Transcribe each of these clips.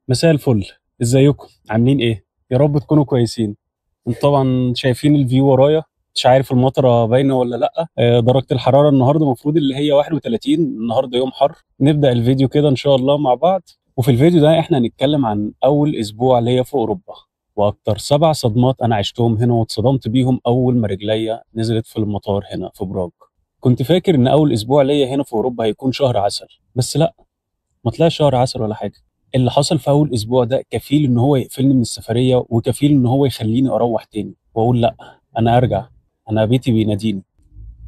مساء الفل. ازيكم عاملين ايه؟ يا رب تكونوا كويسين. انتوا طبعا شايفين الفيو ورايا. مش عارف المطره باينه ولا لا. درجه الحراره النهارده المفروض اللي هي 31. النهارده يوم حر. نبدا الفيديو كده ان شاء الله مع بعض. وفي الفيديو ده احنا هنتكلم عن اول اسبوع ليا في اوروبا، واكتر 7 صدمات انا عشتهم هنا واتصدمت بيهم اول ما رجليا نزلت في المطار هنا في براغ. كنت فاكر ان اول اسبوع ليا هنا في اوروبا هيكون شهر عسل، بس لا، ما طلعش شهر عسل ولا حاجه. اللي حصل في اول اسبوع ده كفيل ان هو يقفلني من السفريه، وكفيل ان هو يخليني اروح تاني واقول لا، انا ارجع، انا بيتي بيناديني.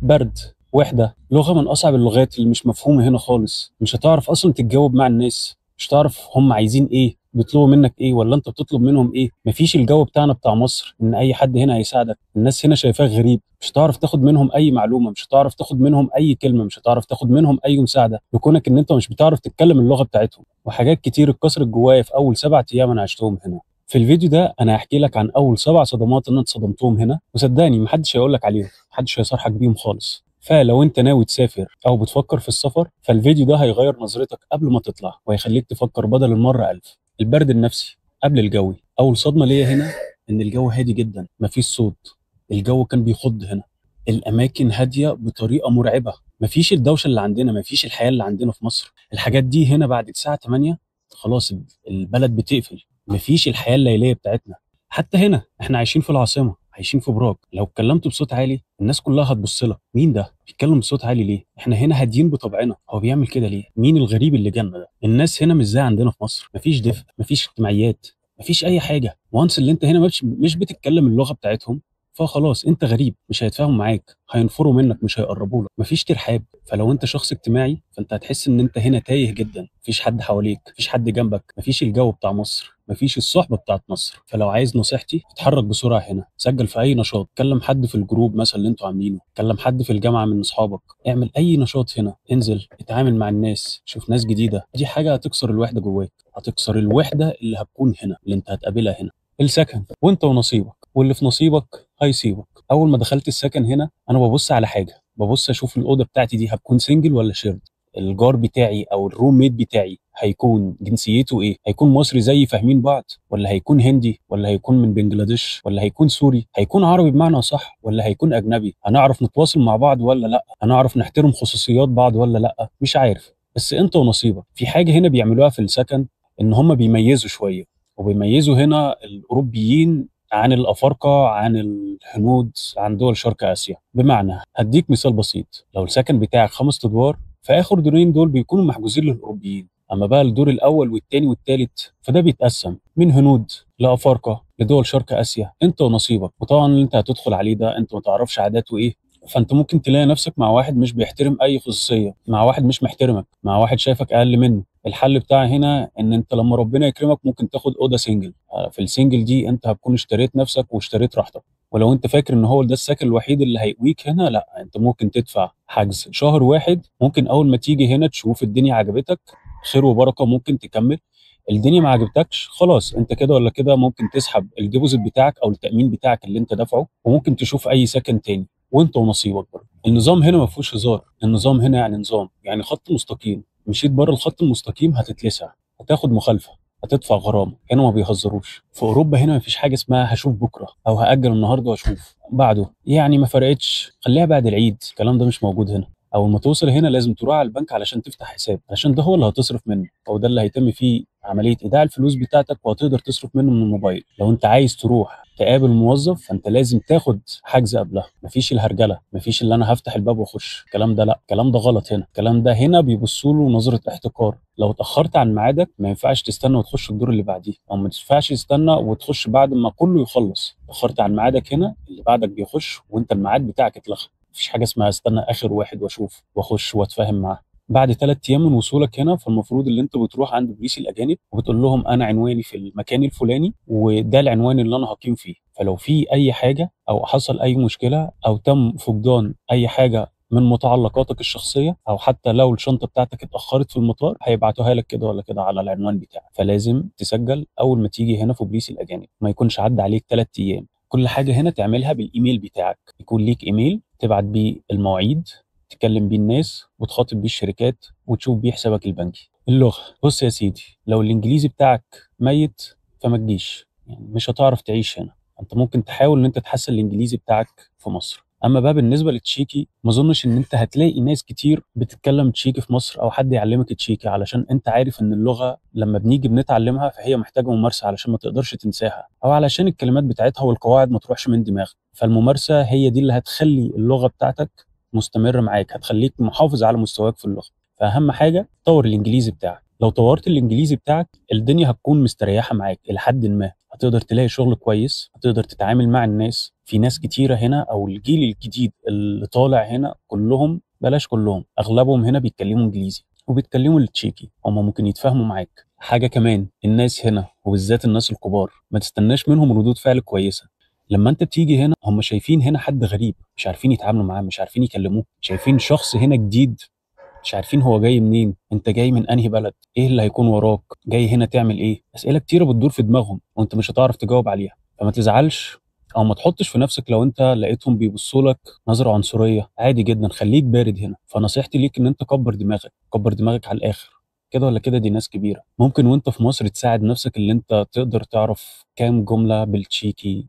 برد، وحده، لغه من اصعب اللغات اللي مش مفهومه هنا خالص. مش هتعرف اصلا تتجاوب مع الناس، مش هتعرف هم عايزين ايه، بيطلبوا منك ايه، ولا انت بتطلب منهم ايه. مفيش الجو بتاعنا بتاع مصر ان اي حد هنا هيساعدك. الناس هنا شايفاك غريب، مش هتعرف تاخد منهم اي معلومه، مش هتعرف تاخد منهم اي كلمه، مش هتعرف تاخد منهم اي مساعده لكونك ان انت مش بتعرف تتكلم اللغه بتاعتهم. وحاجات كتير اتكسرت جوايا في اول 7 ايام انا عشتهم هنا. في الفيديو ده انا هحكي لك عن اول 7 صدمات انا اتصدمتهم هنا، وصدقني محدش هيقول لك عليهم، محدش هيصارحك بيهم خالص. فلو انت ناوي تسافر او بتفكر في السفر، فالفيديو ده هيغير نظرتك قبل ما تطلع، وهيخليك تفكر بدل المرة ألف. البرد النفسي قبل الجوي. أول صدمة ليا هنا إن الجو هادي جدا، مفيش صوت. الجو كان بيخض هنا. الأماكن هادية بطريقة مرعبة. مفيش الدوشة اللي عندنا، مفيش الحياة اللي عندنا في مصر. الحاجات دي هنا بعد الساعة 8 خلاص البلد بتقفل. مفيش الحياة الليلية بتاعتنا. حتى هنا احنا عايشين في العاصمة، عايشين في براغ. لو اتكلمت بصوت عالي الناس كلها هتبص لك، مين ده بيتكلم بصوت عالي ليه؟ احنا هنا هاديين بطبعنا، هو بيعمل كده ليه؟ مين الغريب اللي جنبنا ده؟ الناس هنا مش زي عندنا في مصر، مفيش دفء، مفيش اجتماعيات، مفيش اي حاجه. وانس اللي انت هنا مش بتتكلم اللغه بتاعتهم، فخلاص انت غريب، مش هيتفاهموا معاك، هينفروا منك، مش هيقربوا لك. مفيش ترحاب. فلو انت شخص اجتماعي فانت هتحس ان انت هنا تايه جدا. مفيش حد حواليك، مفيش حد جنبك، مفيش الجو بتاع مصر، مفيش الصحبه بتاعت مصر. فلو عايز نصيحتي، اتحرك بسرعه هنا، سجل في اي نشاط، كلم حد في الجروب مثلا اللي انتوا عاملينه، كلم حد في الجامعه من اصحابك، اعمل اي نشاط هنا، انزل اتعامل مع الناس، شوف ناس جديده. دي حاجه هتكسر الوحده جواك، هتكسر الوحده اللي هتكون هنا، اللي انت هتقابلها هنا. السكن وانت ونصيبك، واللي في نصيبك هيصيبك. اول ما دخلت السكن هنا انا ببص على حاجه، ببص اشوف الاوضه بتاعتي دي هتكون سنجل ولا شيرد. الجار بتاعي او الروم ميت بتاعي هيكون جنسيته ايه؟ هيكون مصري زي فاهمين بعض، ولا هيكون هندي، ولا هيكون من بنجلاديش، ولا هيكون سوري، هيكون عربي بمعنى صح، ولا هيكون اجنبي؟ هنعرف نتواصل مع بعض ولا لا؟ هنعرف نحترم خصوصيات بعض ولا لا؟ مش عارف. بس انت ونصيبك. في حاجه هنا بيعملوها في السكن، ان هم بيميزوا شويه، وبيميزوا هنا الاوروبيين عن الافارقه، عن الهنود، عن دول شرق اسيا. بمعنى، هديك مثال بسيط. لو السكن بتاعك 5 ادوار، فاخر دورين دول بيكونوا محجوزين للاوروبيين. اما بقى الدور الاول والثاني والثالث فده بيتقسم من هنود لافارقه لدول شرق اسيا، انت ونصيبك. وطبعا اللي انت هتدخل عليه ده انت ما تعرفش عاداته ايه، فانت ممكن تلاقي نفسك مع واحد مش بيحترم اي خصوصيه، مع واحد مش محترمك، مع واحد شايفك اقل منه. الحل بتاعي هنا ان انت لما ربنا يكرمك ممكن تاخد اوضه سنجل. في السنجل دي انت هتكون اشتريت نفسك واشتريت راحتك. ولو انت فاكر ان هو ده السكن الوحيد اللي هيقويك هنا، لا، انت ممكن تدفع حجز شهر واحد. ممكن اول ما تيجي هنا تشوف الدنيا عجبتك، خير وبركه، ممكن تكمل. الدنيا ما عجبتكش، خلاص انت كده ولا كده ممكن تسحب الديبوزيت بتاعك او التامين بتاعك اللي انت دافعه، وممكن تشوف اي سكن تاني، وانت ونصيبك برضه. النظام هنا ما فيهوش هزار. النظام هنا يعني نظام، يعني خط مستقيم. مشيت بره الخط المستقيم هتتلسع، هتاخد مخالفه، هتدفع غرامه. هنا ما بيهزروش. في اوروبا هنا ما فيش حاجه اسمها هشوف بكره او هاجل النهارده واشوف بعده، يعني ما فرقتش، خليها بعد العيد. الكلام ده مش موجود هنا. اول ما توصل هنا لازم تروح على البنك علشان تفتح حساب، علشان ده هو اللي هتصرف منه، او ده اللي هيتم فيه عمليه ايداع الفلوس بتاعتك، وهتقدر تصرف منه من الموبايل. لو انت عايز تروح تقابل موظف فانت لازم تاخد حجز قبلها. مفيش الهرجله، مفيش اللي انا هفتح الباب واخش. الكلام ده لا، الكلام ده غلط هنا. الكلام ده هنا بيبصوا له نظره احتقار. لو اتاخرت عن ميعادك ما ينفعش تستنى وتخش الدور اللي بعديه، او ما ينفعش تستنى وتخش بعد ما كله يخلص. اتاخرت عن ميعادك هنا اللي بعدك بيخش وانت الميعاد بتاعك اتلغى. مفيش حاجه اسمها استنى اخر واحد واشوف واخش واتفاهم معاه. بعد 3 ايام من وصولك هنا فالمفروض اللي انت بتروح عند بوليس الاجانب وبتقول لهم انا عنواني في المكان الفلاني وده العنوان اللي انا هقيم فيه. فلو في اي حاجه او حصل اي مشكله او تم فقدان اي حاجه من متعلقاتك الشخصيه، او حتى لو الشنطه بتاعتك اتاخرت في المطار، هيبعتوها لك كده ولا كده على العنوان بتاعك. فلازم تسجل اول ما تيجي هنا في بوليس الاجانب، ما يكونش عدى عليك 3 ايام. كل حاجه هنا تعملها بالايميل بتاعك، يكون ليك ايميل تبعت بيه المواعيد، تكلم بيه الناس وتخاطب بيه الشركات وتشوف بيه حسابك البنكي. اللغة، بص يا سيدي، لو الإنجليزي بتاعك ميت فما تجيش، يعني مش هتعرف تعيش هنا. أنت ممكن تحاول إن أنت تحسن الإنجليزي بتاعك في مصر. أما بقى بالنسبة للتشيكي، ما أظنش إن أنت هتلاقي ناس كتير بتتكلم تشيكي في مصر أو حد يعلمك تشيكي، علشان أنت عارف إن اللغة لما بنيجي بنتعلمها فهي محتاجة ممارسة علشان ما تقدرش تنساها، أو علشان الكلمات بتاعتها والقواعد ما تروحش من دماغك. فالممارسة هي دي اللي هتخلي اللغة بتاعتك مستمرة معاك، هتخليك محافظ على مستواك في اللغة. فأهم حاجة طور الإنجليزي بتاعك. لو طورت الإنجليزي بتاعك الدنيا هتكون مستريحة معاك إلى حد ما، هتقدر تلاقي شغل كويس، هتقدر تتعامل مع الناس. في ناس كتيرة هنا، أو الجيل الجديد اللي طالع هنا كلهم، بلاش كلهم، أغلبهم هنا بيتكلموا إنجليزي وبيتكلموا التشيكي، هما ممكن يتفاهموا معاك. حاجة كمان، الناس هنا وبالذات الناس الكبار ما تستناش منهم ردود فعل كويسة. لما انت بتيجي هنا هم شايفين هنا حد غريب، مش عارفين يتعاملوا معاه، مش عارفين يكلموه، شايفين شخص هنا جديد، مش عارفين هو جاي منين، انت جاي من انهي بلد، ايه اللي هيكون وراك، جاي هنا تعمل ايه. اسئله كتيره بتدور في دماغهم وانت مش هتعرف تجاوب عليها. فما تزعلش او ما تحطش في نفسك لو انت لقيتهم بيبصوا لك نظره عنصريه، عادي جدا، خليك بارد هنا. فنصيحتي ليك ان انت كبر دماغك، كبر دماغك على الاخر. كده ولا كده دي ناس كبيره، ممكن وانت في مصر تساعد نفسك اللي انت تقدر تعرف كام جمله بالتشيكي،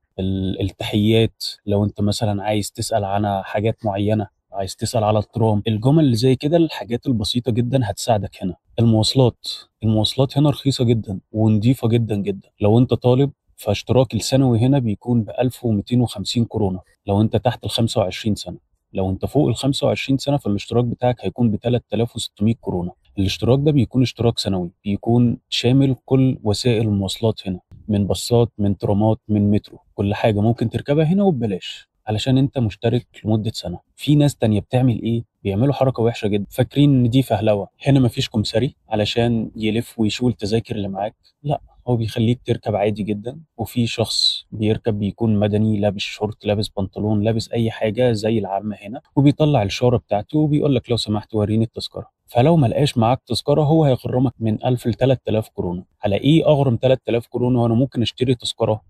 التحيات، لو انت مثلا عايز تسال عن حاجات معينه، عايز تسأل على الترام، الجمل اللي زي كده، الحاجات البسيطة جدا هتساعدك هنا. المواصلات هنا رخيصة جدا ونضيفة جدا جدا. لو انت طالب فاشتراك السنوي هنا بيكون ب 1250 كورونا لو انت تحت ال 25 سنة. لو انت فوق ال 25 سنة فالاشتراك بتاعك هيكون ب 3600 كورونا. الاشتراك ده بيكون اشتراك سنوي، بيكون شامل كل وسائل المواصلات هنا، من باصات، من ترامات، من مترو، كل حاجة ممكن تركبها هنا وببلاش علشان انت مشترك لمدة سنة. في ناس تانية بتعمل ايه، بيعملوا حركة وحشة جدا، فاكرين ان دي فهلوة. هنا مفيش كمساري علشان يلف ويشوف التذاكر اللي معاك، لا، هو بيخليك تركب عادي جدا، وفي شخص بيركب بيكون مدني، لابس شورت، لابس بنطلون، لابس اي حاجة زي العامة هنا، وبيطلع الشارة بتاعته وبيقول لك لو سمحت وريني التذكرة. فلو ما لقاش معاك تذكرة هو هيغرمك من 1000 ل 3000 كورونا. على ايه اغرم 3000 كورونا وانا ممكن اشتري تذكرة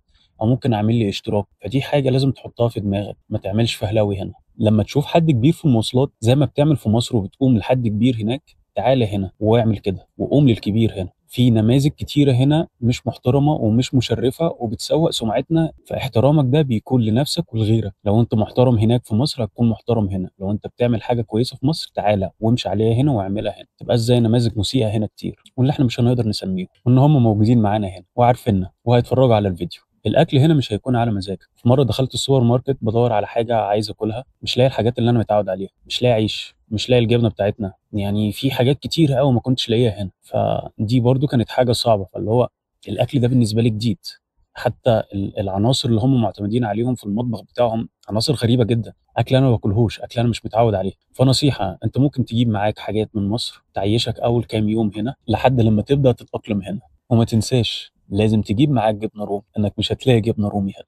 او ممكن اعمل لي اشتراك؟ فدي حاجه لازم تحطها في دماغك، ما تعملش فهلاوي هنا. لما تشوف حد كبير في المواصلات زي ما بتعمل في مصر وبتقوم لحد كبير هناك، تعالى هنا واعمل كده وقوم للكبير هنا. في نماذج كتيره هنا مش محترمه ومش مشرفه وبتسوق سمعتنا، فاحترامك ده بيكون لنفسك ولغيرك. لو انت محترم هناك في مصر هتكون محترم هنا، لو انت بتعمل حاجه كويسه في مصر تعالى وامشي عليها هنا واعملها هنا. تبقى زي نماذج مسيئه هنا كتير واللي احنا مش هنقدر نسميهم، وان هم موجودين معانا هنا وعارفيننا وهيتفرجوا على الفيديو. الاكل هنا مش هيكون على مزاجك. في مره دخلت السوبر ماركت بدور على حاجه عايز اكلها، مش لاقي الحاجات اللي انا متعود عليها، مش لاقي عيش، مش لاقي الجبنه بتاعتنا، يعني في حاجات كتير قوي ما كنتش لاقيها هنا. فدي برضو كانت حاجه صعبه. فاللي هو الاكل ده بالنسبه لي جديد، حتى العناصر اللي هم معتمدين عليهم في المطبخ بتاعهم عناصر غريبه جدا، اكل انا ما باكلهوش، اكل انا مش متعود عليه. فنصيحه، انت ممكن تجيب معاك حاجات من مصر تعيشك اول كام يوم هنا لحد لما تبدا تتاقلم هنا. وما تنساش لازم تجيب معاك جبنه رومي، انك مش هتلاقي جبنه رومي هنا.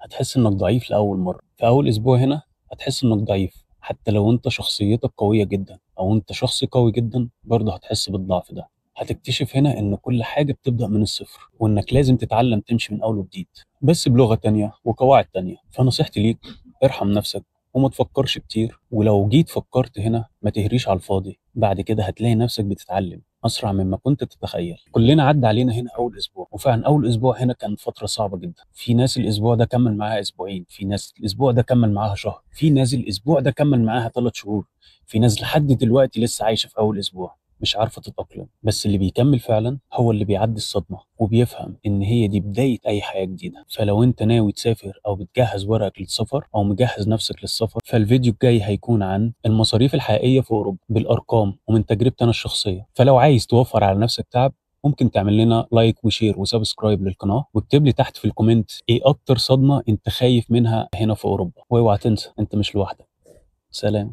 هتحس انك ضعيف لاول مره، في اول اسبوع هنا هتحس انك ضعيف. حتى لو انت شخصيتك قويه جدا او انت شخص قوي جدا برضه هتحس بالضعف ده. هتكتشف هنا ان كل حاجه بتبدا من الصفر، وانك لازم تتعلم تمشي من اول وجديد بس بلغه تانية وقواعد تانية. فنصيحتي ليك، ارحم نفسك وما تفكرش كتير. ولو جيت فكرت هنا ما تهريش على الفاضي، بعد كده هتلاقي نفسك بتتعلم أسرع مما كنت تتخيل. كلنا عدى علينا هنا أول أسبوع، وفعلا أول أسبوع هنا كان فترة صعبة جدا. في ناس الأسبوع ده كمل معاها أسبوعين، في ناس الأسبوع ده كمل معاها شهر، في ناس الأسبوع ده كمل معاها 3 شهور، في ناس لحد دلوقتي لسه عايشة في أول أسبوع مش عارفة تتأقلم. بس اللي بيكمل فعلا هو اللي بيعدي الصدمة وبيفهم إن هي دي بداية أي حياة جديدة. فلو أنت ناوي تسافر أو بتجهز ورقك للسفر أو مجهز نفسك للسفر، فالفيديو الجاي هيكون عن المصاريف الحقيقية في أوروبا بالأرقام ومن تجربتي أنا الشخصية. فلو عايز توفر على نفسك تعب، ممكن تعمل لنا لايك وشير وسبسكرايب للقناة، واكتب لي تحت في الكومنت إيه أكتر صدمة أنت خايف منها هنا في أوروبا. واوعى تنسى أنت مش لوحدك. سلام.